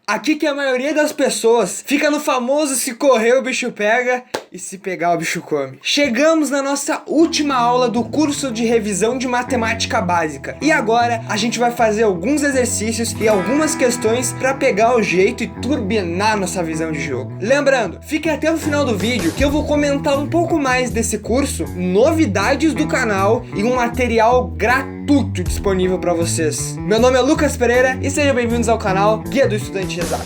Aqui que a maioria das pessoas fica no famoso se correr o bicho pega e se pegar o bicho come. Chegamos na nossa última aula do curso de revisão de matemática básica. E agora a gente vai fazer alguns exercícios e algumas questões para pegar o jeito e turbinar nossa visão de jogo. Lembrando, fique até o final do vídeo que eu vou comentar um pouco mais desse curso, novidades do canal e um material gratuito disponível para vocês. Meu nome é Lucas Pereira e sejam bem-vindos ao canal Guia do Estudante de Exatas.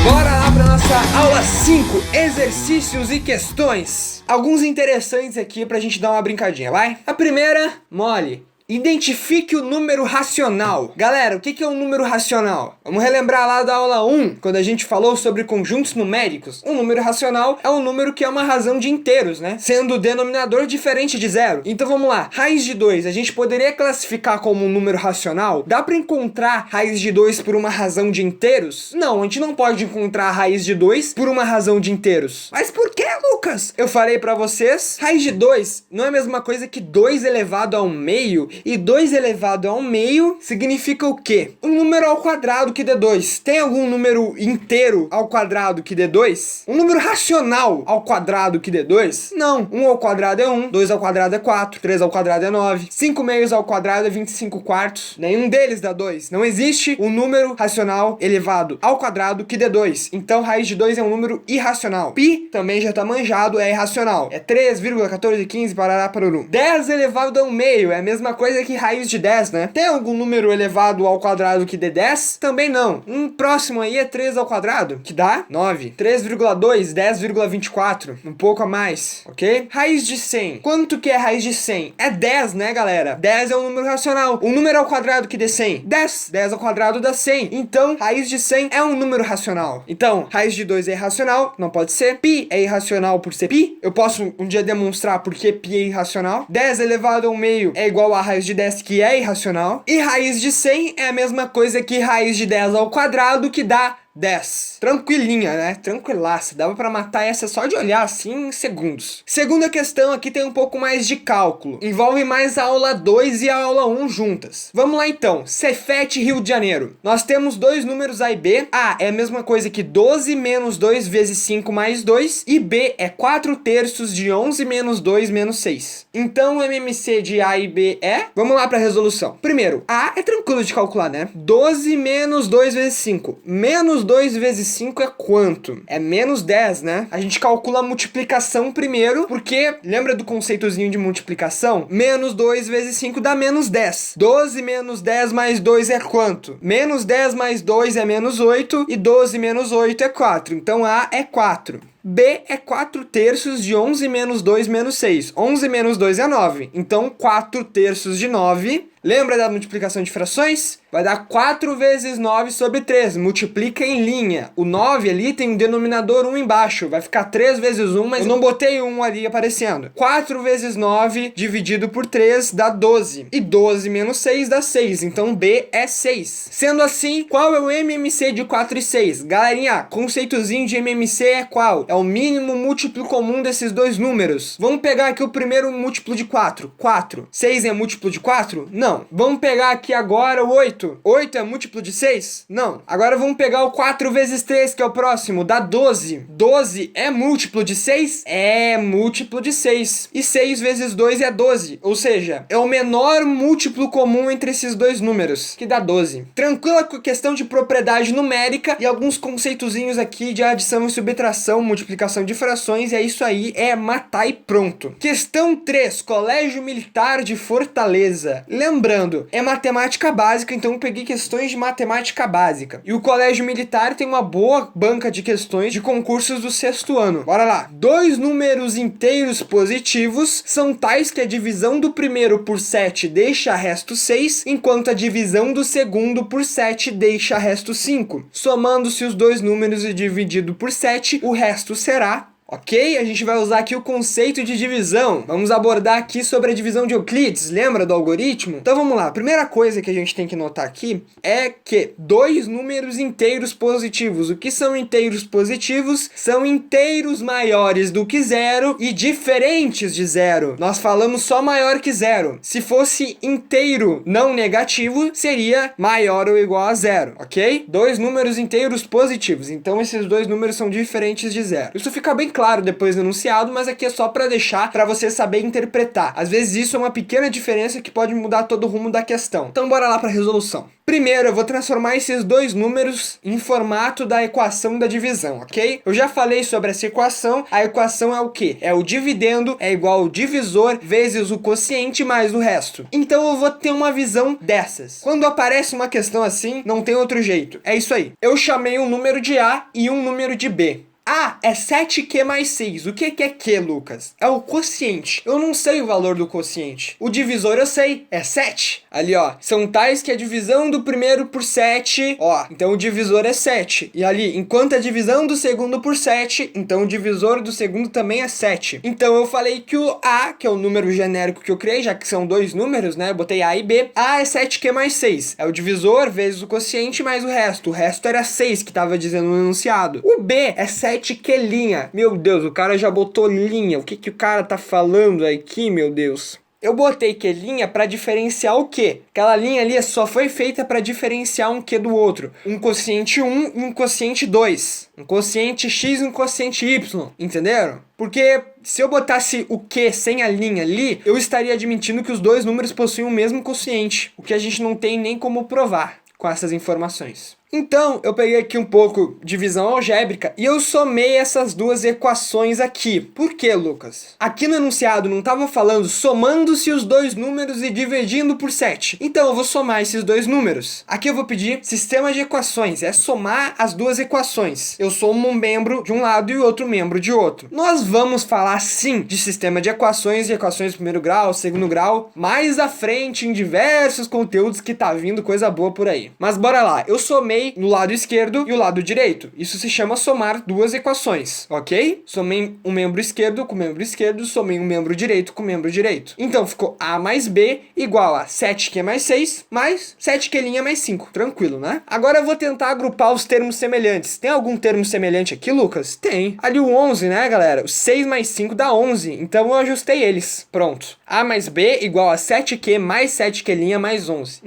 Bora lá para nossa aula 5, exercícios e questões. Alguns interessantes aqui pra gente dar uma brincadinha, vai? A primeira, mole. Identifique o número racional. Galera, o que é um número racional? Vamos relembrar lá da aula 1, quando a gente falou sobre conjuntos numéricos. Um número racional é um número que é uma razão de inteiros, né? Sendo o denominador diferente de zero. Então vamos lá, raiz de 2, a gente poderia classificar como um número racional? Dá para encontrar raiz de 2 por uma razão de inteiros? Não, a gente não pode encontrar raiz de 2 por uma razão de inteiros. Mas por que, Lucas? Eu falei para vocês, raiz de 2 não é a mesma coisa que 2 elevado ao meio. E 2 elevado ao meio significa o quê? Um número ao quadrado que dê 2. Tem algum número inteiro ao quadrado que dê 2? Um número racional ao quadrado que dê 2? Não. 1 ao quadrado é 1, 2 ao quadrado é 4, 3 ao quadrado é 9, 5 meios ao quadrado é 25 quartos. Nenhum deles dá 2. Não existe um número racional elevado ao quadrado que dê 2. Então raiz de 2 é um número irracional. Pi também já tá manjado, é irracional. É 3,1415 parará paruru. 10 elevado ao meio é a mesma coisa que raiz de 10, né? Tem algum número elevado ao quadrado que dê 10? Também não. Um próximo aí é 3 ao quadrado, que dá 9. 3,2, 10,24. Um pouco a mais, ok? Raiz de 100. Quanto que é raiz de 100? É 10, né, galera? 10 é um número racional. Um número ao quadrado que dê 100? 10. 10 ao quadrado dá 100. Então, raiz de 100 é um número racional. Então, raiz de 2 é irracional, não pode ser. Pi é irracional por ser pi. Eu posso um dia demonstrar por que pi é irracional. 10 elevado ao meio é igual a raiz de 10, que é irracional. E raiz de 100 é a mesma coisa que raiz de 10 ao quadrado, que dá 10. Tranquilinha, né? Tranquilaça. Dava pra matar essa só de olhar assim em segundos. Segunda questão aqui tem um pouco mais de cálculo. Envolve mais a aula 2 e a aula 1 juntas. Vamos lá então. Cefete, Rio de Janeiro. Nós temos dois números A e B. A é a mesma coisa que 12 menos 2 vezes 5 mais 2. E B é 4 terços de 11 menos 2 menos 6. Então o MMC de A e B é... Vamos lá pra resolução. Primeiro, A é tranquilo de calcular, né? 12 menos 2 vezes 5. Menos 2 vezes 5 é quanto? É menos 10, né? A gente calcula a multiplicação primeiro, porque lembra do conceitozinho de multiplicação? Menos 2 vezes 5 dá menos 10. 12 menos 10 mais 2 é quanto? Menos 10 mais 2 é menos 8 e 12 menos 8 é 4. Então A é 4. B é 4 terços de 11 menos 2 menos 6. 11 menos 2 é 9. Então 4 terços de 9... Lembra da multiplicação de frações? Vai dar 4 vezes 9 sobre 3. Multiplica em linha. O 9 ali tem um denominador 1 embaixo. Vai ficar 3 vezes 1, mas eu não botei 1 ali aparecendo. 4 vezes 9 dividido por 3 dá 12. E 12 menos 6 dá 6. Então B é 6. Sendo assim, qual é o MMC de 4 e 6? Galerinha, conceitozinho de MMC é qual? É o mínimo múltiplo comum desses dois números. Vamos pegar aqui o primeiro múltiplo de 4. 4. 6 é múltiplo de 4? Não. Vamos pegar aqui agora o 8. 8 é múltiplo de 6? Não. Agora vamos pegar o 4 vezes 3, que é o próximo, dá 12. 12 é múltiplo de 6? É múltiplo de 6. E 6 vezes 2 é 12. Ou seja, é o menor múltiplo comum entre esses dois números, que dá 12. Tranquila com a questão de propriedade numérica e alguns conceitozinhos aqui de adição e subtração, multiplicação de frações, e é isso aí, é matar e pronto. Questão 3, Colégio Militar de Fortaleza. Lembrando, é matemática básica, então eu peguei questões de matemática básica. E o Colégio Militar tem uma boa banca de questões de concursos do 6º ano. Bora lá. Dois números inteiros positivos são tais que a divisão do primeiro por 7 deixa resto 6, enquanto a divisão do segundo por 7 deixa resto 5. Somando-se os dois números e dividido por 7, o resto será Ok? A gente vai usar aqui o conceito de divisão. Vamos abordar aqui sobre a divisão de Euclides. Lembra do algoritmo? Então vamos lá. A primeira coisa que a gente tem que notar aqui é que dois números inteiros positivos. O que são inteiros positivos? São inteiros maiores do que zero e diferentes de zero. Nós falamos só maior que zero. Se fosse inteiro não negativo, seria maior ou igual a zero, ok? Dois números inteiros positivos. Então esses dois números são diferentes de zero. Isso fica bem claro depois do enunciado, mas aqui é só para deixar para você saber interpretar. Às vezes isso é uma pequena diferença que pode mudar todo o rumo da questão. Então bora lá para a resolução. Primeiro, eu vou transformar esses dois números em formato da equação da divisão, ok? Eu já falei sobre essa equação. A equação é o quê? É o dividendo é igual ao divisor vezes o quociente mais o resto. Então eu vou ter uma visão dessas. Quando aparece uma questão assim, não tem outro jeito. É isso aí. Eu chamei um número de A e um número de B. A é 7Q mais 6. O que é Q, Lucas? É o quociente. Eu não sei o valor do quociente. O divisor eu sei, é 7. Ali, ó, são tais que a divisão do primeiro por 7, ó, então o divisor é 7. E ali, enquanto a divisão do segundo por 7, então o divisor do segundo também é 7. Então eu falei que o A, que é o número genérico que eu criei, já que são dois números, né, eu botei A e B. A é 7Q mais 6. É o divisor vezes o quociente mais o resto. O resto era 6 que tava dizendo no enunciado. O B é 7Q linha. Meu Deus, o cara já botou linha. O que o cara tá falando aqui, meu Deus? Eu botei Q linha para diferenciar o Q. Aquela linha ali só foi feita para diferenciar um Q do outro. Um quociente 1 e um quociente 2. Um quociente X e um quociente Y. Entenderam? Porque se eu botasse o Q sem a linha ali, eu estaria admitindo que os dois números possuem o mesmo quociente. O que a gente não tem nem como provar com essas informações. Então, eu peguei aqui um pouco de divisão algébrica e eu somei essas duas equações aqui. Por quê, Lucas? Aqui no enunciado não estava falando somando-se os dois números e dividindo por 7. Então, eu vou somar esses dois números. Aqui eu vou pedir sistema de equações, é somar as duas equações. Eu somo um membro de um lado e o outro membro de outro. Nós vamos falar, sim, de sistema de equações de primeiro grau, segundo grau, mais à frente em diversos conteúdos que tá vindo coisa boa por aí. Mas bora lá, eu somei no lado esquerdo e o lado direito. Isso se chama somar duas equações, ok? Somei um membro esquerdo com membro esquerdo, somei um membro direito com membro direito. Então ficou A mais B igual a 7Q mais 6 mais 7Q' mais 5. Tranquilo, né? Agora eu vou tentar agrupar os termos semelhantes. Tem algum termo semelhante aqui, Lucas? Tem. Ali o 11, né, galera? O 6 mais 5 dá 11. Então eu ajustei eles. Pronto. A mais B igual a 7Q mais 7Q' mais 11.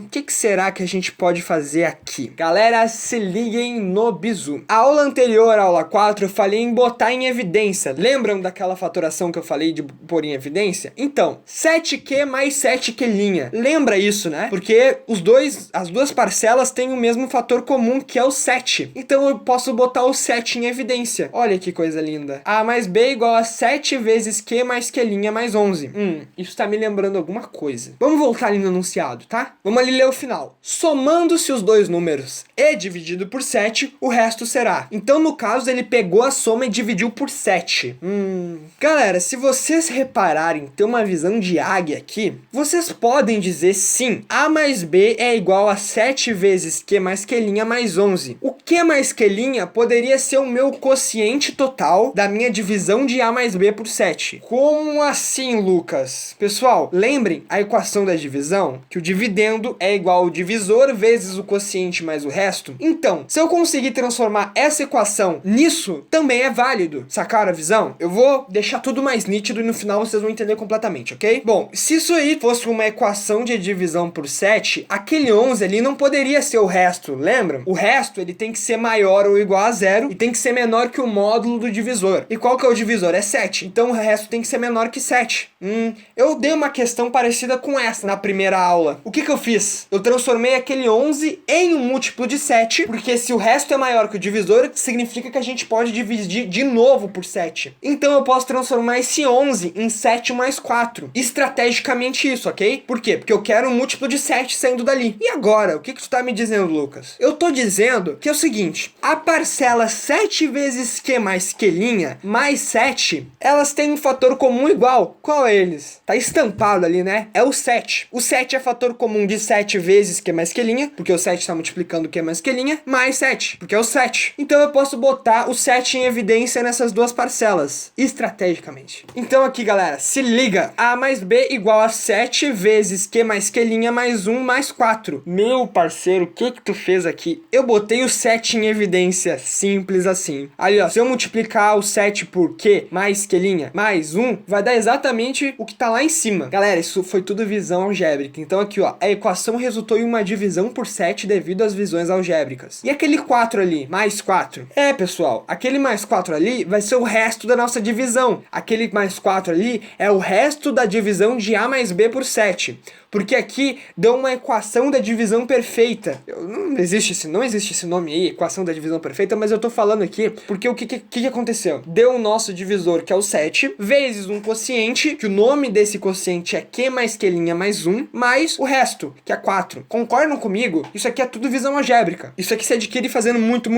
O que será que a gente pode fazer aqui? Galera, se liguem no bizu. A aula anterior, a aula 4, eu falei em botar em evidência. Lembram daquela fatoração que eu falei de pôr em evidência? Então, 7Q mais 7Q'. Lembra isso, né? Porque as duas parcelas têm o mesmo fator comum, que é o 7. Então eu posso botar o 7 em evidência. Olha que coisa linda. A mais B igual a 7 vezes Q mais Q' mais 11. Isso tá me lembrando alguma coisa. Vamos voltar ali no enunciado, tá? Vamos ali ler o final. Somando-se os dois números e dividido por 7, o resto será. Então, no caso, ele pegou a soma e dividiu por 7. Galera, se vocês repararem, tem uma visão de águia aqui, vocês podem dizer sim, A mais B é igual a 7 vezes Q mais Q' mais 11. O Q mais Q' poderia ser o meu quociente total da minha divisão de A mais B por 7. Como assim, Lucas? Pessoal, lembrem a equação da divisão, que o dividendo é igual ao divisor vezes o quociente mais o resto. Então, se eu conseguir transformar essa equação nisso, também é válido. Sacaram a visão? Eu vou deixar tudo mais nítido e no final vocês vão entender completamente, ok? Bom, se isso aí fosse uma equação de divisão por 7, aquele 11 ali não poderia ser o resto, lembram? O resto, ele tem que ser maior ou igual a 0 e tem que ser menor que o módulo do divisor. E qual que é o divisor? É 7. Então o resto tem que ser menor que 7. Eu dei uma questão parecida com essa na primeira aula. O que eu fiz? Eu transformei aquele 11 em um múltiplo de 7, porque se o resto é maior que o divisor, significa que a gente pode dividir de novo por 7. Então eu posso transformar esse 11 em 7 mais 4. Estrategicamente isso, ok? Por quê? Porque eu quero um múltiplo de 7 saindo dali. E agora, o que tu tá me dizendo, Lucas? Eu tô dizendo que é o seguinte, a parcela 7 vezes Q mais Q' mais 7, elas têm um fator comum igual. Qual é eles? Tá estampado ali, né? É o 7. O 7 é fator comum de 7 vezes Q mais Q', porque o 7 está multiplicado multiplicando Q mais Q', mais 7, porque é o 7. Então eu posso botar o 7 em evidência nessas duas parcelas, estrategicamente. Então aqui, galera, se liga. A mais B igual a 7 vezes Q mais Q' mais 1 mais 4. Meu parceiro, o que tu fez aqui? Eu botei o 7 em evidência, simples assim. Ali, ó, se eu multiplicar o 7 por Q mais Q' mais 1, vai dar exatamente o que tá lá em cima. Galera, isso foi tudo visão algébrica. Então aqui, ó, a equação resultou em uma divisão por 7 devido às visões algébricas. E aquele 4 ali, mais 4? É, pessoal, aquele mais 4 ali vai ser o resto da nossa divisão. Aquele mais 4 ali é o resto da divisão de A mais B por 7. Porque aqui deu uma equação da divisão perfeita. Não existe esse nome aí, equação da divisão perfeita, mas eu tô falando aqui porque o que aconteceu? Deu o nosso divisor, que é o 7, vezes um quociente, que o nome desse quociente é Q mais Q' mais 1, mais o resto, que é 4. Concordam comigo? Isso aqui é tudo visão algébrica. Isso aqui se adquire fazendo muito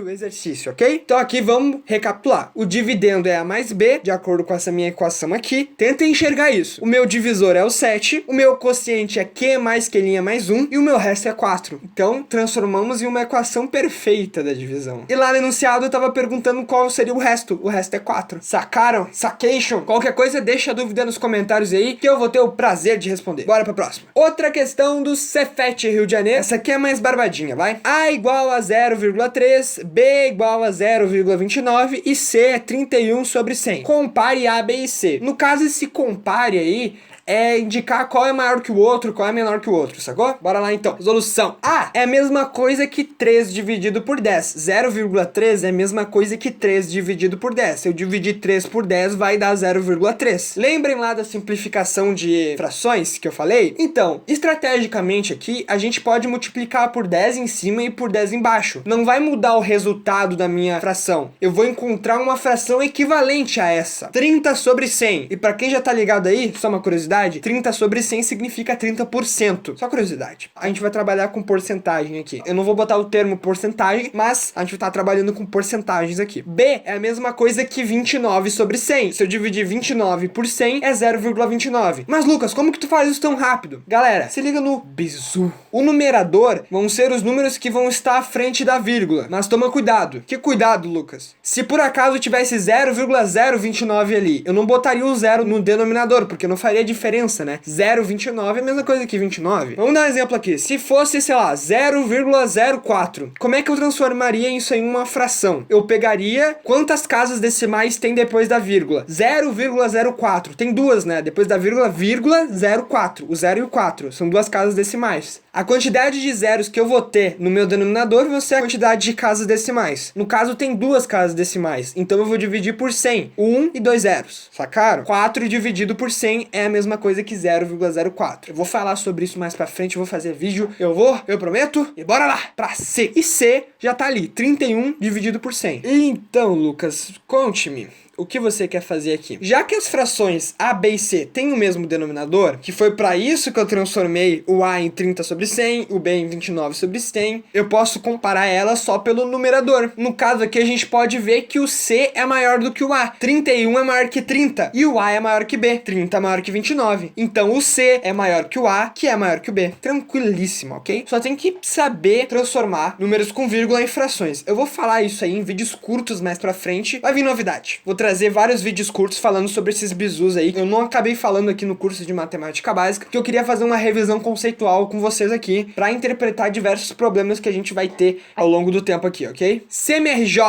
exercício, ok? Então aqui vamos recapitular. O dividendo é A mais B, de acordo com essa minha equação aqui. Tentem enxergar isso. O meu divisor é o 7, o meu quociente é Q mais Q' mais 1 e o meu resto é 4. Então, transformamos em uma equação perfeita da divisão. E lá no enunciado eu tava perguntando qual seria o resto. O resto é 4. Sacaram? Sacation? Qualquer coisa, deixa a dúvida nos comentários aí que eu vou ter o prazer de responder. Bora pra próxima. Outra questão do Cefet Rio de Janeiro. Essa aqui é mais barbadinha, vai? A igual a 0,3, B igual a 0,29 e C é 31 sobre 100. Compare A, B e C. No caso, esse compare aí é indicar qual é maior que o outro, qual é menor que o outro, sacou? Bora lá então. Resolução. A é a mesma coisa que 3 dividido por 10. 0,3 é a mesma coisa que 3 dividido por 10. Se eu dividir 3 por 10, vai dar 0,3. Lembrem lá da simplificação de frações que eu falei? Então, estrategicamente aqui, a gente pode multiplicar por 10 em cima e por 10 embaixo. Não vai mudar o resultado da minha fração. Eu vou encontrar uma fração equivalente a essa. 30 sobre 100. E pra quem já tá ligado aí, só uma curiosidade, 30 sobre 100 significa 30%. Só curiosidade. A gente vai trabalhar com porcentagem aqui. Eu não vou botar o termo porcentagem, mas a gente tá trabalhando com porcentagens aqui. B é a mesma coisa que 29 sobre 100. Se eu dividir 29 por 100, é 0,29. Mas, Lucas, como que tu faz isso tão rápido? Galera, se liga no bizu. O numerador vão ser os números que vão estar à frente da vírgula. Mas toma cuidado. Que cuidado, Lucas? Se por acaso tivesse 0,029 ali, eu não botaria o zero no denominador, porque não faria diferença, né? 0,29 é a mesma coisa que 29. Vamos dar um exemplo aqui. Se fosse, sei lá, 0,04, como é que eu transformaria isso em uma fração? Eu pegaria quantas casas decimais tem depois da vírgula? 0,04. Tem duas, né? Depois da vírgula, 0,04. O 0 e o 4. São duas casas decimais. A quantidade de zeros que eu vou ter no meu denominador vai ser a quantidade de casas decimais. No caso, tem duas casas decimais. Então eu vou dividir por 100. 1 e 2 zeros. Sacaram? 4 dividido por 100 é a mesma coisa que 0,04. Eu vou falar sobre isso mais pra frente, eu vou fazer vídeo. Eu prometo. E bora lá pra C. E C já tá ali, 31 dividido por 100. Então, Lucas, conte-me. O que você quer fazer aqui? Já que as frações A, B e C têm o mesmo denominador, que foi para isso que eu transformei o A em 30 sobre 100, o B em 29 sobre 100, eu posso comparar elas só pelo numerador. No caso aqui, a gente pode ver que o C é maior do que o A. 31 é maior que 30. E o A é maior que B. 30 é maior que 29. Então, o C é maior que o A, que é maior que o B. Tranquilíssimo, ok? Só tem que saber transformar números com vírgula em frações. Eu vou falar isso aí em vídeos curtos mais pra frente. Vai vir novidade. Vou trazer vários vídeos curtos falando sobre esses bizus aí. Eu não acabei falando aqui no curso de matemática básica, porque eu queria fazer uma revisão conceitual com vocês aqui, pra interpretar diversos problemas que a gente vai ter ao longo do tempo aqui, ok? CMRJ,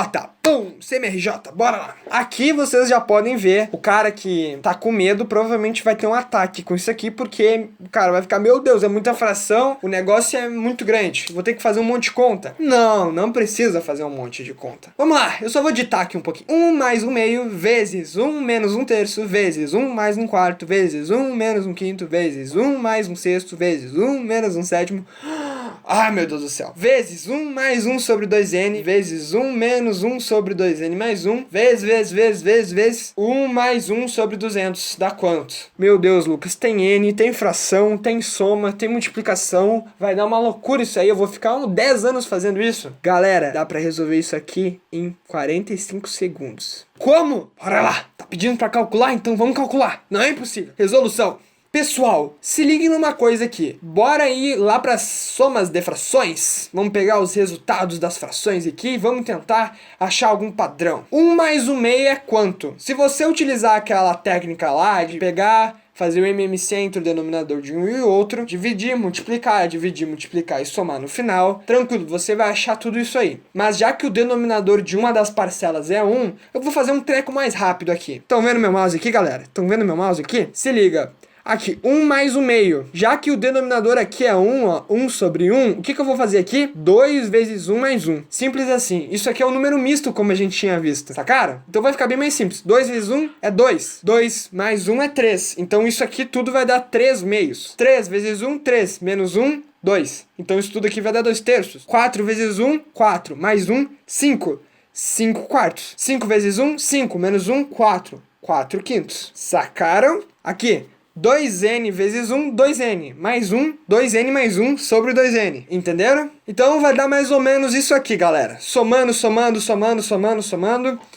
pum, CMRJ, bora lá. Aqui vocês já podem ver, o cara que tá com medo provavelmente vai ter um ataque com isso aqui, porque o cara vai ficar, meu Deus, é muita fração, o negócio é muito grande, vou ter que fazer um monte de conta. Não precisa fazer um monte de conta. Vamos lá, eu só vou ditar aqui um pouquinho. 1 mais 1 meio vezes 1 menos 1 terço vezes 1 mais 1 quarto vezes 1 menos 1 quinto vezes 1 mais 1 sexto vezes 1 menos 1 sétimo. Ai, meu Deus do céu. Vezes 1 mais 1 sobre 2n vezes 1 menos 1 sobre 2n mais 1 vezes 1 mais 1 sobre 200. Dá quanto? Meu Deus, Lucas, tem n, tem fração, tem soma, tem multiplicação. Vai dar uma loucura isso aí. Eu vou ficar uns 10 anos fazendo isso. Galera, dá pra resolver isso aqui em 45 segundos. Como? Bora lá. Tá pedindo pra calcular? Então vamos calcular. Não é impossível. Resolução. Pessoal, se liguem numa coisa aqui. Bora ir lá para somas de frações. Vamos pegar os resultados das frações aqui e vamos tentar achar algum padrão. 1 mais 1 meio é quanto? Se você utilizar aquela técnica lá de pegar, fazer o MMC entre o denominador de um e outro, dividir, multiplicar e somar no final, tranquilo, você vai achar tudo isso aí. Mas já que o denominador de uma das parcelas é 1, eu vou fazer um treco mais rápido aqui. Estão vendo meu mouse aqui, galera? Estão vendo meu mouse aqui? Se liga. Aqui, 1 mais 1 meio. Já que o denominador aqui é 1, ó, 1 sobre 1, o que eu vou fazer aqui? 2 vezes 1 mais 1. Simples assim. Isso aqui é um número misto, como a gente tinha visto. Sacaram? Então vai ficar bem mais simples. 2 vezes 1 é 2. 2 mais 1 é 3. Então isso aqui tudo vai dar 3 meios. 3 vezes 1, 3. Menos 1, 2. Então isso tudo aqui vai dar 2 terços. 4 vezes 1, 4. Mais 1, 5. 5 quartos. 5 vezes 1, 5. Menos 1, 4. 4 quintos. Sacaram? Aqui. 2n vezes 1, 2n, mais 1, 2n mais 1 sobre 2n, entenderam? Então vai dar mais ou menos isso aqui, galera, somando,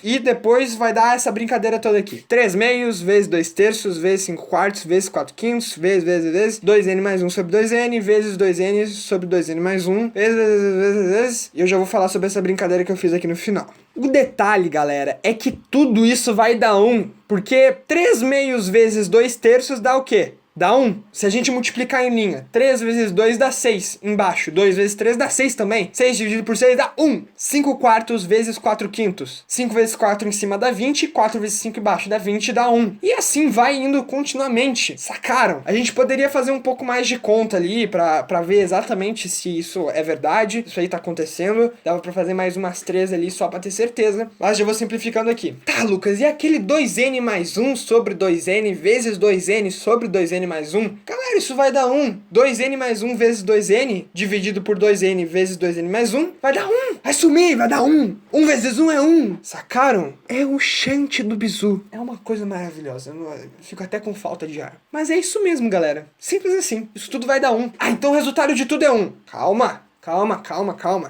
e depois vai dar essa brincadeira toda aqui. 3 meios, vezes 2 terços, vezes 5 quartos, vezes 4 quintos, vezes, 2n mais 1 sobre 2n, vezes 2n sobre 2n mais 1, vezes, e eu já vou falar sobre essa brincadeira que eu fiz aqui no final. O detalhe, galera, é que tudo isso vai dar 1, porque 3 meios vezes 2 terços dá o quê? Dá 1. Se a gente multiplicar em linha, 3 vezes 2 dá 6. Embaixo, 2 vezes 3 dá 6 também. 6 dividido por 6 dá 1. 5 quartos vezes 4 quintos. 5 vezes 4 em cima dá 20. 4 vezes 5 embaixo dá 20, dá 1. E assim vai indo continuamente. Sacaram? A gente poderia fazer um pouco mais de conta ali pra ver exatamente se isso é verdade. Isso aí tá acontecendo. Dava pra fazer mais umas 3 ali só pra ter certeza. Mas já vou simplificando aqui. Tá, Lucas, e aquele 2n mais 1 sobre 2n vezes 2n sobre 2n mais 1, galera, isso vai dar 1. 2n mais 1 vezes 2n, dividido por 2n vezes 2n mais 1, vai dar 1. Vai sumir, vai dar 1. 1 vezes 1 é 1. Sacaram? É o chante do bizu. É uma coisa maravilhosa. Eu fico até com falta de ar. Mas é isso mesmo, galera. Simples assim. Isso tudo vai dar 1. Ah, então o resultado de tudo é 1. Calma.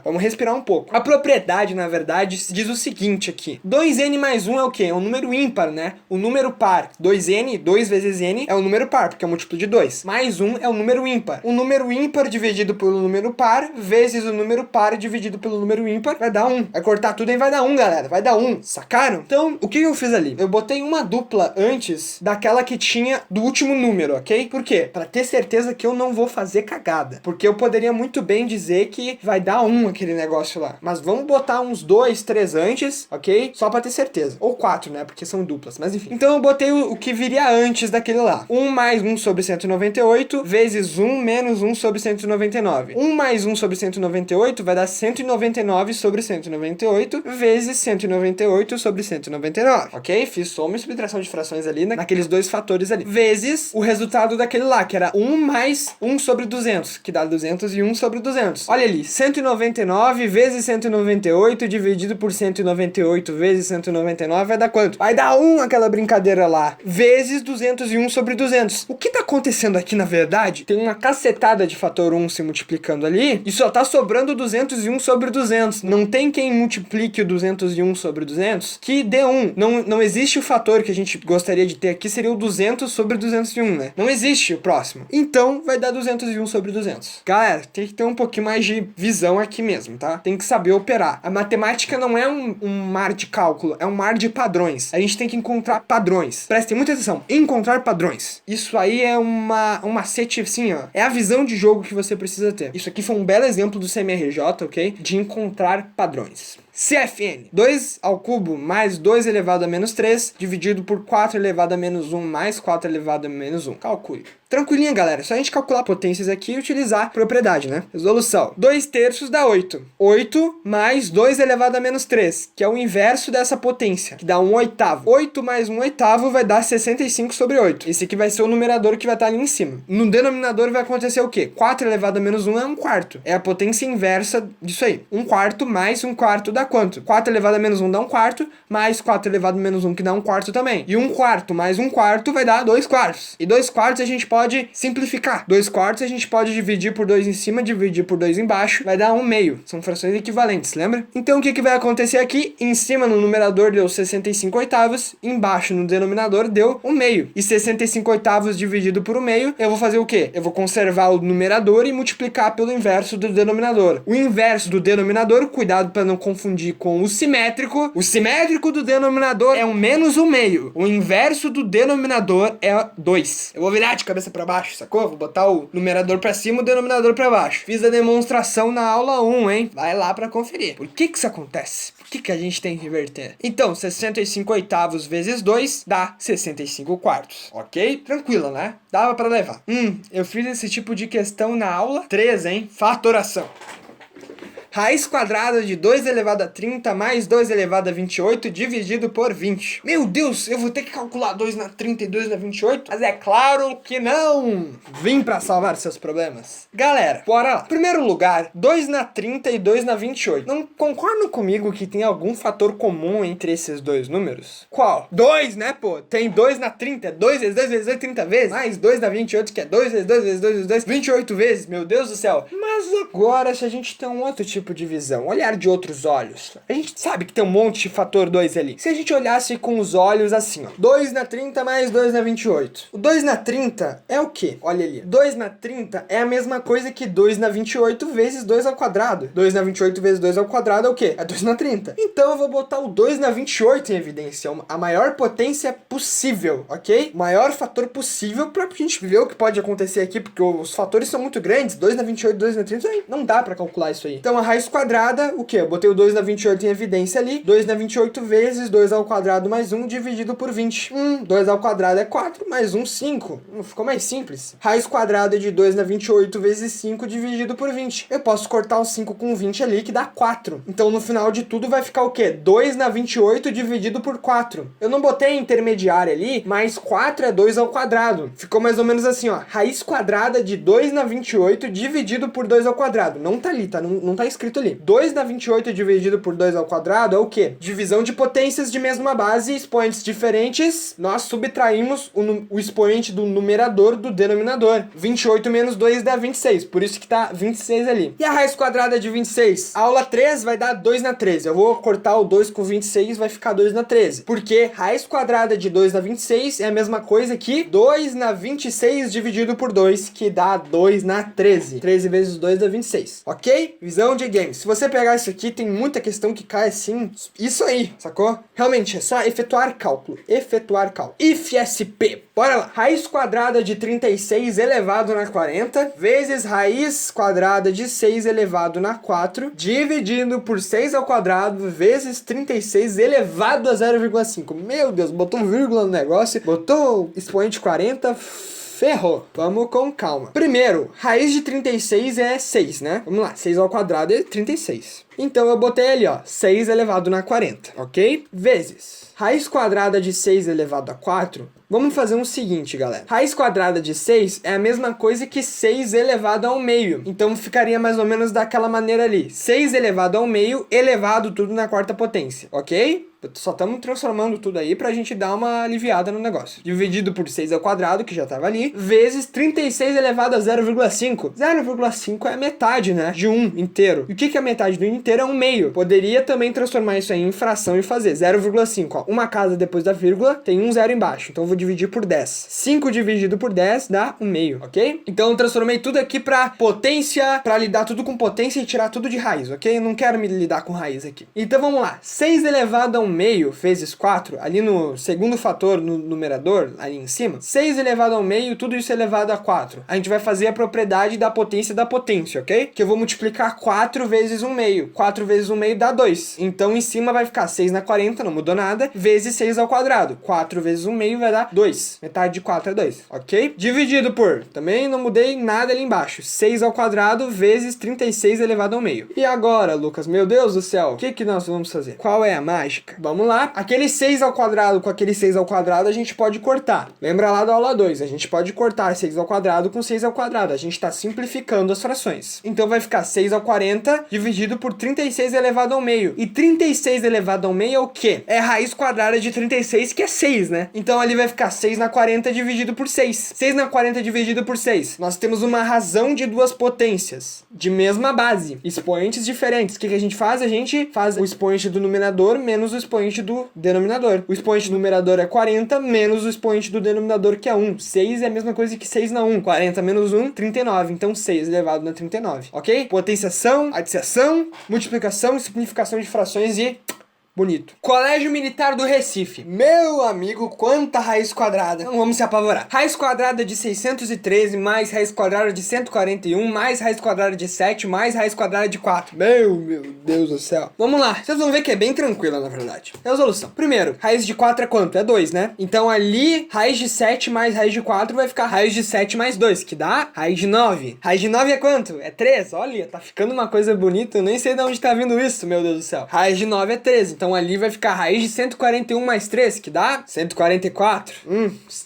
Vamos respirar um pouco. A propriedade, na verdade, diz o seguinte aqui. 2n mais 1 é o quê? É um número ímpar, né? O número par. 2n, 2 vezes n, é um número par, porque é um múltiplo de 2. Mais 1 é um número ímpar. O número ímpar dividido pelo número par, vezes o número par dividido pelo número ímpar, vai dar 1. Vai cortar tudo e vai dar 1, galera. Vai dar 1. Sacaram? Então, o que eu fiz ali? Eu botei uma dupla antes daquela que tinha do último número, ok? Por quê? Pra ter certeza que eu não vou fazer cagada. Porque eu poderia muito bem dizer que vai dar 1 aquele negócio lá. Mas vamos botar uns 2, 3 antes, ok? Só pra ter certeza. Ou 4, né? Porque são duplas, mas enfim. Então eu botei o que viria antes daquele lá. 1 mais 1 sobre 198 vezes 1 menos 1 sobre 199. 1 mais 1 sobre 198 vai dar 199 sobre 198 vezes 198 sobre 199, ok? Fiz soma e subtração de frações ali naqueles dois fatores ali. Vezes o resultado daquele lá, que era 1 mais 1 sobre 200, que dá 201 sobre 200. Olha ali, 199 vezes 198 dividido por 198 vezes 199 vai dar quanto? Vai dar 1 aquela brincadeira lá, vezes 201 sobre 200. O que tá acontecendo aqui, na verdade, tem uma cacetada de fator 1 se multiplicando ali e só tá sobrando 201 sobre 200. Não tem quem multiplique o 201 sobre 200 que dê 1. Não existe o fator que a gente gostaria de ter aqui, seria o 200 sobre 201, né? Não existe o próximo. Então, vai dar 201 sobre 200. Galera, tem que ter um pouquinho mais de visão aqui mesmo, tá? Tem que saber operar. A matemática não é um mar de cálculo, é um mar de padrões. A gente tem que encontrar padrões. Prestem muita atenção. Encontrar padrões. Isso aí é um macete, assim, ó. É a visão de jogo que você precisa ter. Isso aqui foi um belo exemplo do CMRJ, ok? De encontrar padrões. CFN, 2 ao cubo mais 2 elevado a menos 3, dividido por 4 elevado a menos 1 mais 4 elevado a menos 1. Calcule. Tranquilinha, galera. Só a gente calcular potências aqui e utilizar propriedade, né? Resolução. 2 terços dá 8. 8 mais 2 elevado a menos 3, que é o inverso dessa potência, que dá 1 oitavo. 8 mais 1 oitavo vai dar 65 sobre 8. Esse aqui vai ser o numerador que vai estar ali em cima. No denominador vai acontecer o quê? 4 elevado a menos 1 é 1 quarto. É a potência inversa disso aí. 1 quarto mais 1 quarto dá dá quanto? 4 elevado a menos 1 dá 1 quarto, mais 4 elevado a menos 1 que dá 1 quarto também. E 1 quarto mais 1 quarto vai dar 2 quartos. E 2 quartos a gente pode simplificar. 2 quartos a gente pode dividir por 2 em cima, dividir por 2 embaixo, vai dar 1 meio. São frações equivalentes, lembra? Então o que vai acontecer aqui? Em cima no numerador deu 65 oitavos, embaixo no denominador deu 1 meio. E 65 oitavos dividido por 1 meio, eu vou fazer o quê? Eu vou conservar o numerador e multiplicar pelo inverso do denominador. O inverso do denominador, cuidado para não confundir com o simétrico. O simétrico do denominador é um menos 1 meio. O inverso do denominador é 2. Eu vou virar de cabeça para baixo, sacou? Vou botar o numerador para cima e o denominador para baixo. Fiz a demonstração na aula 1, hein? Vai lá para conferir. Por que isso acontece? Por que a gente tem que inverter? Então, 65 oitavos vezes 2 dá 65 quartos. Ok? Tranquilo, né? Dava para levar. Eu fiz esse tipo de questão na aula 3, hein? Fatoração. Raiz quadrada de 2 elevado a 30 mais 2 elevado a 28 dividido por 20. Meu Deus, eu vou ter que calcular 2 na 30 e 2 na 28? Mas é claro que não! Vim pra salvar seus problemas. Galera, bora lá. Primeiro lugar, 2 na 30 e 2 na 28. Não concordam comigo que tem algum fator comum entre esses dois números? Qual? 2, né, pô? Tem 2 na 30, 2 vezes 2 vezes 2, 30 vezes. Mais 2 na 28, que é 2 vezes 2 vezes 2 vezes 2, 28 vezes. Meu Deus do céu. Mas agora, se a gente tem um outro tipo de visão, olhar de outros olhos, a gente sabe que tem um monte de fator 2 ali. Se a gente olhasse com os olhos assim, ó, 2 na 30 mais 2 na 28. O 2 na 30 é o quê? Olha ali. 2 na 30 é a mesma coisa que 2 na 28 vezes 2 ao quadrado. 2 na 28 vezes 2 ao quadrado é o quê? É 2 na 30. Então eu vou botar o 2 na 28 em evidência, a maior potência possível, ok? O maior fator possível pra gente ver o que pode acontecer aqui, porque os fatores são muito grandes. 2 na 28, 2 na 30, não dá pra calcular isso aí. Então a raiz quadrada, o que? Eu botei o 2 na 28 em evidência ali. 2 na 28 vezes 2 ao quadrado mais 1 dividido por 20. 2 ao quadrado é 4, mais 1, 5. Ficou mais simples. Raiz quadrada de 2 na 28 vezes 5 dividido por 20. Eu posso cortar o 5 com 20 ali, que dá 4. Então, no final de tudo, vai ficar o quê? 2 na 28 dividido por 4. Eu não botei intermediária ali, mas 4 é 2 ao quadrado. Ficou mais ou menos assim, ó. Raiz quadrada de 2 na 28 dividido por 2 ao quadrado. Não tá ali, tá? Não tá escrito ali. 2 na 28 dividido por 2 ao quadrado é o quê? Divisão de potências de mesma base, expoentes diferentes. Nós subtraímos o expoente do numerador do denominador. 28 menos 2 dá 26. Por isso que tá 26 ali. E a raiz quadrada de 26? A aula 3 vai dar 2 na 13. Eu vou cortar o 2 com 26, vai ficar 2 na 13. Porque raiz quadrada de 2 na 26 é a mesma coisa que 2 na 26 dividido por 2, que dá 2 na 13. 13 vezes 2 dá 26. Ok? Visão de games. Se você pegar isso aqui, tem muita questão que cai assim. Isso aí, sacou? Realmente, é só efetuar cálculo. Efetuar cálculo. IFSP. Bora lá. Raiz quadrada de 36 elevado na 40 vezes raiz quadrada de 6 elevado na 4 dividido por 6 ao quadrado vezes 36 elevado a 0,5. Meu Deus, botou um vírgula no negócio, botou expoente 40... Ferrou. Vamos com calma. Primeiro, raiz de 36 é 6, né? Vamos lá. 6 ao quadrado é 36. Então eu botei ali, ó, 6 elevado na 40, ok? Vezes raiz quadrada de 6 elevado a 4. Vamos fazer o seguinte, galera. Raiz quadrada de 6 é a mesma coisa que 6 elevado ao meio. Então ficaria mais ou menos daquela maneira ali. 6 elevado ao meio, elevado tudo na quarta potência, ok? Só estamos transformando tudo aí pra gente dar uma aliviada no negócio. Dividido por 6 ao quadrado, que já tava ali, vezes 36 elevado a 0,5. 0,5 é a metade, né? De 1 inteiro. E o que é a metade do 1 inteiro? É 1 meio. Poderia também transformar isso aí em fração e fazer 0,5. Ó, uma casa depois da vírgula tem um zero embaixo. Então eu vou dividir por 10. 5 dividido por 10 dá 1 meio, ok? Então eu transformei tudo aqui pra potência, pra lidar tudo com potência e tirar tudo de raiz, ok? Eu não quero me lidar com raiz aqui. Então vamos lá. 6 elevado a 1 meio vezes 4, ali no segundo fator, no numerador, ali em cima, 6 elevado ao meio, tudo isso elevado a 4. A gente vai fazer a propriedade da potência, ok? Que eu vou multiplicar 4 vezes 1 meio. 4 vezes 1 meio dá 2. Então em cima vai ficar 6 na 40, não mudou nada, vezes 6 ao quadrado. 4 vezes 1 meio vai dar 2. Metade de 4 é 2, ok? Dividido por, também não mudei nada ali embaixo, 6 ao quadrado vezes 36 elevado ao meio. E agora, Lucas, meu Deus do céu, o que nós vamos fazer? Qual é a mágica? Vamos lá. Aquele 6 ao quadrado com aquele 6 ao quadrado a gente pode cortar. Lembra lá da aula 2? A gente pode cortar 6 ao quadrado com 6 ao quadrado. A gente está simplificando as frações. Então vai ficar 6 ao 40 dividido por 36 elevado ao meio. E 36 elevado ao meio é o quê? É a raiz quadrada de 36, que é 6, né? Então ali vai ficar 6 na 40 dividido por 6. 6 na 40 dividido por 6. Nós temos uma razão de duas potências, de mesma base, expoentes diferentes. O que a gente faz? A gente faz o expoente do numerador menos o expoente do denominador. O expoente do numerador é 40 menos o expoente do denominador, que é 1. 6 é a mesma coisa que 6 na 1. 40 menos 1, 39. Então 6 elevado na 39, ok? Potenciação, adiciação, multiplicação e simplificação de frações e... bonito. Colégio Militar do Recife. Meu amigo, quanta raiz quadrada. Não vamos se apavorar. Raiz quadrada de 613 mais raiz quadrada de 141 mais raiz quadrada de 7 mais raiz quadrada de 4. Meu Deus do céu. Vamos lá. Vocês vão ver que é bem tranquila, na verdade. Resolução. Primeiro, raiz de 4 é quanto? É 2, né? Então ali, raiz de 7 mais raiz de 4 vai ficar raiz de 7 mais 2, que dá raiz de 9. Raiz de 9 é quanto? É 3. Olha, tá ficando uma coisa bonita. Eu nem sei de onde tá vindo isso, meu Deus do céu. Raiz de 9 é 13. Então ali vai ficar raiz de 141 mais 3, que dá 144.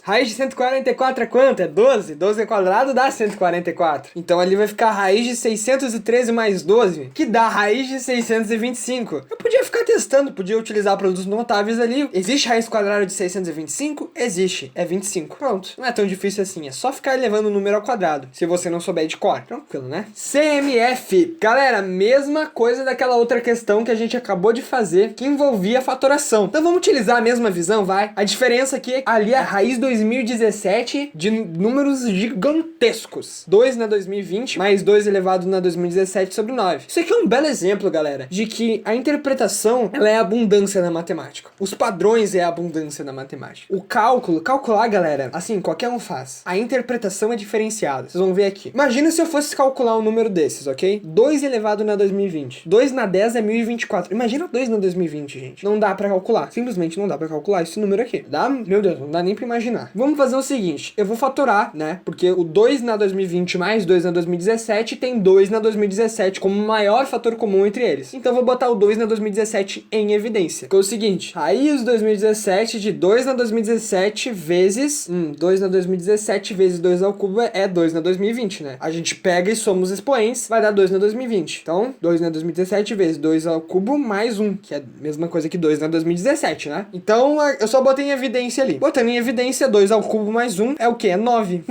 Raiz de 144 é quanto? É 12. 12 ao quadrado dá 144. Então ali vai ficar raiz de 613 mais 12, que dá raiz de 625. Eu podia ficar testando, podia utilizar produtos notáveis ali. Existe raiz quadrada de 625? Existe. É 25. Pronto. Não é tão difícil assim. É só ficar elevando o número ao quadrado, se você não souber de cor. Tranquilo, né? CMF. Galera, mesma coisa daquela outra questão que a gente acabou de fazer, que envolvia a fatoração. Então vamos utilizar a mesma visão, vai? A diferença aqui é ali a raiz 2017 de números gigantescos. 2 na 2020 mais 2 elevado na 2017 sobre 9. Isso aqui é um belo exemplo, galera, de que a interpretação, ela é a abundância na matemática. Os padrões é a abundância na matemática. O cálculo, calcular, galera, assim, qualquer um faz. A interpretação é diferenciada. Vocês vão ver aqui. Imagina se eu fosse calcular um número desses, ok? 2 elevado na 2020. 2 na 10 é 1024. Imagina 2 na 2020, gente. Não dá pra calcular. Simplesmente não dá pra calcular esse número aqui. Dá? Meu Deus, não dá nem pra imaginar. Vamos fazer o seguinte. Eu vou fatorar, né? Porque o 2 na 2020 mais 2 na 2017 tem 2 na 2017 como maior fator comum entre eles. Então eu vou botar o 2 na 2017 em evidência. Que é o seguinte. Raiz 2017 de 2 na 2017 vezes... 2 na 2017 vezes 2 ao cubo é 2 na 2020, né? A gente pega e soma os expoentes, vai dar 2 na 2020. Então, 2 na 2017 vezes 2 ao cubo mais 1, que é a mesma coisa que 2 na 2017, né? Então, eu só botei em evidência ali. Botando em evidência, 2 ao cubo mais 1 é o quê? É 9.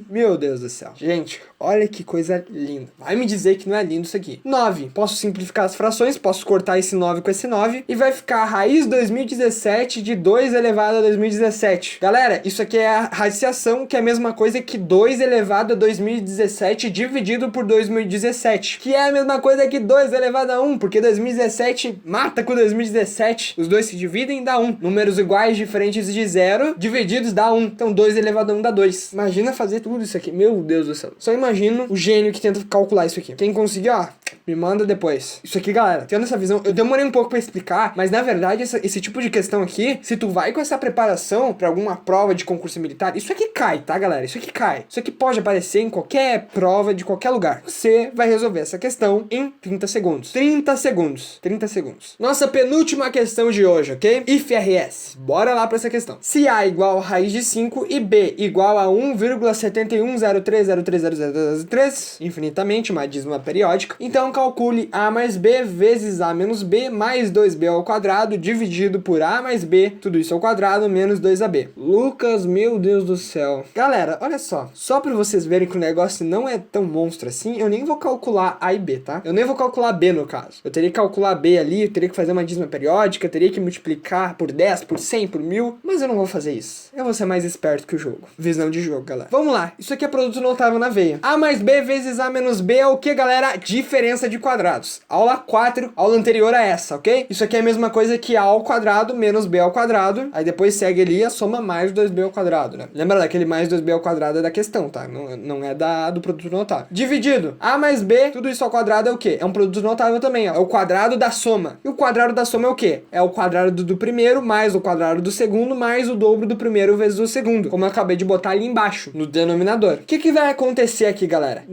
Meu Deus do céu. Gente, olha que coisa linda. Vai me dizer que não é lindo isso aqui. 9. Posso simplificar as frações, posso cortar esse 9 com esse 9 e vai ficar a raiz 2017 de 2 elevado a 2017. Galera, isso aqui é a radiciação, que é a mesma coisa que 2 elevado a 2017 dividido por 2017, que é a mesma coisa que 2 elevado a 1, porque 2017 mata com 2017. Os dois se dividem, dá 1. Números iguais, diferentes de 0, divididos dá 1. Então 2 elevado a 1 dá 2. Imagina fazer tudo isso aqui. Meu Deus do céu. Só imagino o gênio que tenta calcular isso aqui. Quem conseguir, ó, me manda depois. Isso aqui, galera, tendo essa visão, eu demorei um pouco pra explicar, mas na verdade esse tipo de questão aqui, se tu vai com essa preparação pra alguma prova de concurso militar, isso aqui cai, tá, galera? Isso aqui cai. Isso aqui pode aparecer em qualquer prova de qualquer lugar. Você vai resolver essa questão em 30 segundos. 30 segundos. 30 segundos. Nossa penúltima questão de hoje, ok? IFRS. Bora lá pra essa questão. Se A igual a raiz de 5 e B igual a 1,7103030003, infinitamente, uma dízima periódica, então calcule A mais B vezes A menos B mais 2B ao quadrado dividido por A mais B, tudo isso ao quadrado, menos 2AB. Lucas, meu Deus do céu. Galera, olha só. Só pra vocês verem que o negócio não é tão monstro assim, eu nem vou calcular A e B, tá? Eu nem vou calcular B no caso. Eu teria que calcular B ali, eu teria que fazer uma dízima periódica, eu teria que multiplicar por 10, por 100, por 1000, mas eu não vou fazer isso. Eu vou ser mais esperto que o jogo. Visão de jogo, galera. Vamos lá. Isso aqui é produto notável na veia. A mais B vezes A menos B é o que, galera? Diferença de quadrados. Aula 4, aula anterior a essa, ok? Isso aqui é a mesma coisa que A ao quadrado menos B ao quadrado. Aí depois segue ali a soma mais 2B ao quadrado, né? Lembra daquele mais 2B ao quadrado é da questão, tá? Não é do produto notável. Dividido. A mais B, tudo isso ao quadrado é o quê? É um produto notável também, ó. É o quadrado da soma. E o quadrado da soma é o quê? É o quadrado do primeiro mais o quadrado do segundo mais o dobro do primeiro vezes o segundo. Como eu acabei de botar ali embaixo, no denominador. O que vai acontecer aqui, galera?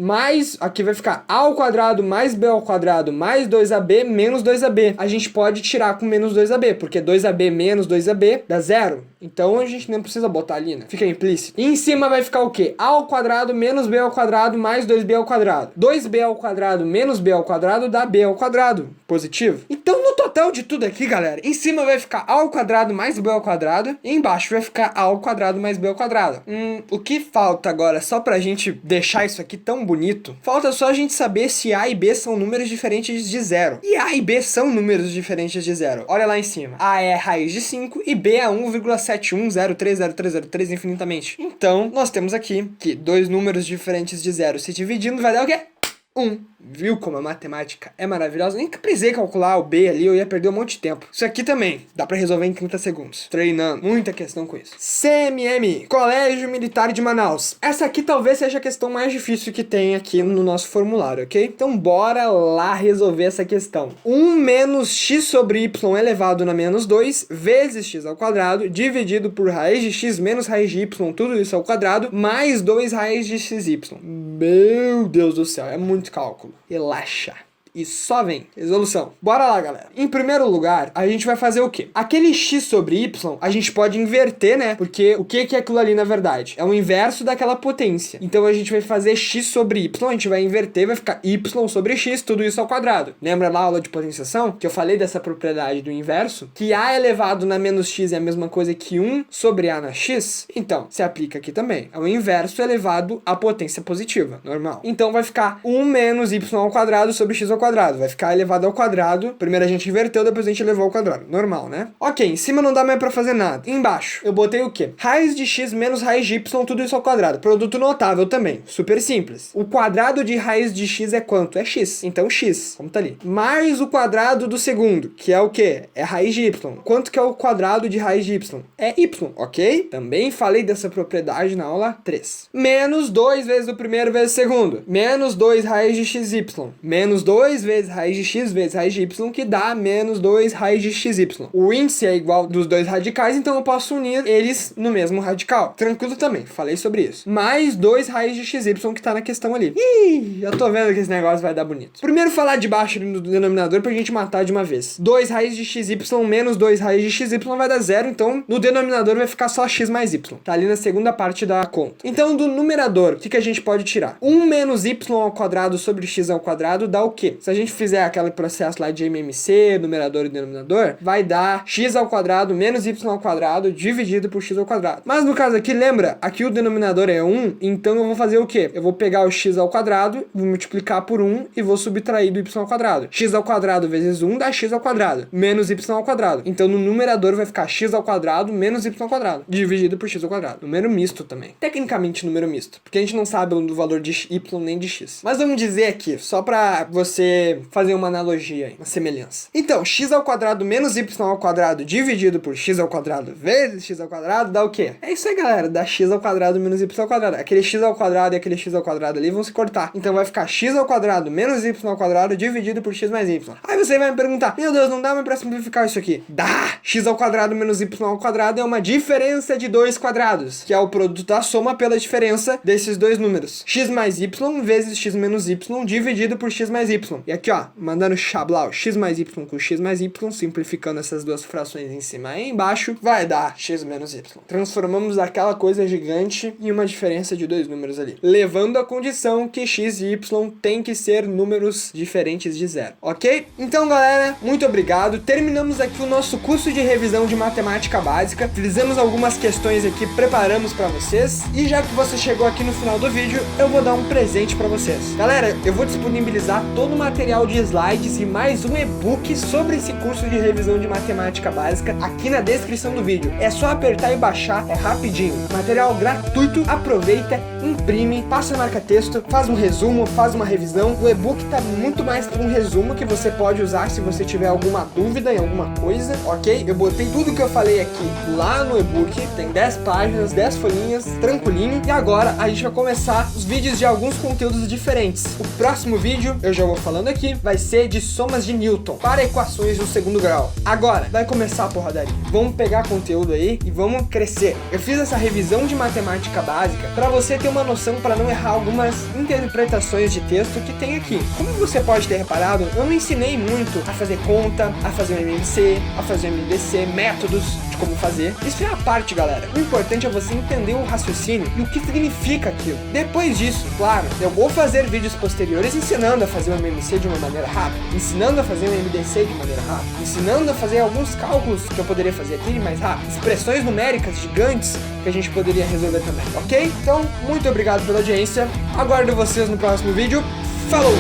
Aqui vai ficar A ao quadrado mais 2b ao quadrado mais 2ab menos 2ab. A gente pode tirar com menos 2ab, porque 2ab menos 2ab dá 0. Então a gente nem precisa botar ali, né? Fica implícito. E em cima vai ficar o quê? A ao quadrado menos b ao quadrado mais 2b ao quadrado. 2b ao quadrado menos b ao quadrado dá b ao quadrado. Positivo. Então no total de tudo aqui, galera, em cima vai ficar a ao quadrado mais b ao quadrado e embaixo vai ficar a ao quadrado mais b ao quadrado. O que falta agora, só pra gente deixar isso aqui tão bonito, falta só a gente saber se a e b são números diferentes de 0. E a e b são números diferentes de 0. Olha lá em cima. A é raiz de 5 e b é 1,71030303 infinitamente. Então, nós temos aqui que dois números diferentes de 0 se dividindo vai dar o quê? 1. Viu como a matemática é maravilhosa? Nem precisei calcular o B ali, eu ia perder um monte de tempo. Isso aqui também dá pra resolver em 30 segundos. Treinando, muita questão com isso. CMM, Colégio Militar de Manaus. Essa aqui talvez seja a questão mais difícil que tem aqui no nosso formulário, ok? Então bora lá resolver essa questão. 1 menos x sobre y elevado na menos 2 vezes x ao quadrado dividido por raiz de x menos raiz de y, tudo isso ao quadrado, mais 2 raiz de xy. Meu Deus do céu, é muito cálculo. Relaxa. E só vem. Resolução. Bora lá, galera. Em primeiro lugar, a gente vai fazer o quê? Aquele x sobre y, a gente pode inverter, né? Porque o que é aquilo ali, na verdade? É o inverso daquela potência. Então, a gente vai fazer x sobre y, a gente vai inverter, vai ficar y sobre x, tudo isso ao quadrado. Lembra lá a aula de potenciação? Que eu falei dessa propriedade do inverso? Que a elevado na menos x é a mesma coisa que 1 sobre a na x? Então, se aplica aqui também. É o inverso elevado à potência positiva. Normal. Então, vai ficar 1 menos y ao quadrado sobre x ao quadrado. Vai ficar elevado ao quadrado. Primeiro a gente inverteu, depois a gente elevou ao quadrado. Normal, né? Ok, em cima não dá mais pra fazer nada. Embaixo, eu botei o quê? Raiz de x menos raiz de y, tudo isso ao quadrado. Produto notável também. Super simples. O quadrado de raiz de x é quanto? É x. Então x, como tá ali. Mais o quadrado do segundo, que é o quê? É raiz de y. Quanto que é o quadrado de raiz de y? É y, ok? Também falei dessa propriedade na aula 3. Menos 2 vezes o primeiro vezes o segundo. Menos 2 raiz de xy. Menos 2 vezes raiz de x vezes raiz de y, que dá menos 2 raiz de xy. O índice é igual dos dois radicais, então eu posso unir eles no mesmo radical. Tranquilo também, falei sobre isso. Mais 2 raiz de xy, que tá na questão ali. Ih, já tô vendo que esse negócio vai dar bonito. Primeiro falar de baixo do denominador pra gente matar de uma vez. 2 raiz de xy menos 2 raiz de xy vai dar 0, então no denominador vai ficar só x mais y. Tá ali na segunda parte da conta. Então do numerador, o que a gente pode tirar? 1 menos y ao quadrado sobre x ao quadrado dá o quê? Se a gente fizer aquele processo lá de MMC, numerador e denominador, vai dar x ao quadrado menos y ao quadrado dividido por x ao quadrado. Mas no caso aqui, lembra? Aqui o denominador é 1, então eu vou fazer o quê? Eu vou pegar o x ao quadrado, vou multiplicar por 1 e vou subtrair do y ao quadrado. X ao quadrado vezes 1 dá x ao quadrado, menos y ao quadrado. Então no numerador vai ficar x ao quadrado menos y ao quadrado, dividido por x ao quadrado. Número misto também. Tecnicamente número misto, porque a gente não sabe o valor de y nem de x. Mas vamos dizer aqui, só pra você fazer uma analogia aí, uma semelhança. Então, x ao quadrado menos y ao quadrado dividido por x ao quadrado vezes x ao quadrado dá o quê? É isso aí, galera, dá x ao quadrado menos y ao quadrado. Aquele x ao quadrado e aquele x ao quadrado ali vão se cortar. Então vai ficar x ao quadrado menos y ao quadrado dividido por x mais y. Aí você vai me perguntar, meu Deus, não dá mais pra simplificar isso aqui? Dá! X ao quadrado menos y ao quadrado é uma diferença de dois quadrados, que é o produto da soma pela diferença desses dois números. X mais y vezes x menos y dividido por x mais y. E aqui, ó, mandando chablau, x mais y com x mais y, simplificando essas duas frações em cima e embaixo, vai dar x menos y. Transformamos aquela coisa gigante em uma diferença de dois números ali, levando a condição que x e y tem que ser números diferentes de zero, ok? Então, galera, muito obrigado. Terminamos aqui o nosso curso de revisão de matemática básica. Fizemos algumas questões aqui, preparamos para vocês. E já que você chegou aqui no final do vídeo, eu vou dar um presente para vocês. Galera, eu vou disponibilizar todo o material de slides e mais um e-book sobre esse curso de revisão de matemática básica aqui na descrição do vídeo. É só apertar e baixar, é rapidinho. Material gratuito, aproveita, imprime, passa marca-texto, faz um resumo, faz uma revisão. O e-book tá muito mais que um resumo que você pode usar se você tiver alguma dúvida em alguma coisa, ok? Eu botei tudo que eu falei aqui lá no e-book, tem 10 páginas, 10 folhinhas, tranquilinho. E agora a gente vai começar os vídeos de alguns conteúdos diferentes. O próximo vídeo, eu já vou falando aqui, vai ser de somas de Newton para equações do segundo grau. Agora, vai começar a porradaria. Vamos pegar conteúdo aí e vamos crescer. Eu fiz essa revisão de matemática básica para você ter uma noção para não errar algumas interpretações de texto que tem aqui. Como você pode ter reparado, eu não ensinei muito a fazer conta, a fazer um MMC, a fazer um MDC, métodos de como fazer. Isso é a parte, galera. O importante é você entender o raciocínio e o que significa aquilo. Depois disso, claro, eu vou fazer vídeos posteriores ensinando a fazer um MMC de uma maneira rápida, ensinando a fazer um MDC de maneira rápida, ensinando a fazer alguns cálculos que eu poderia fazer aqui mais rápido, expressões numéricas gigantes que a gente poderia resolver também, ok? Então, muito obrigado pela audiência, aguardo vocês no próximo vídeo, falou!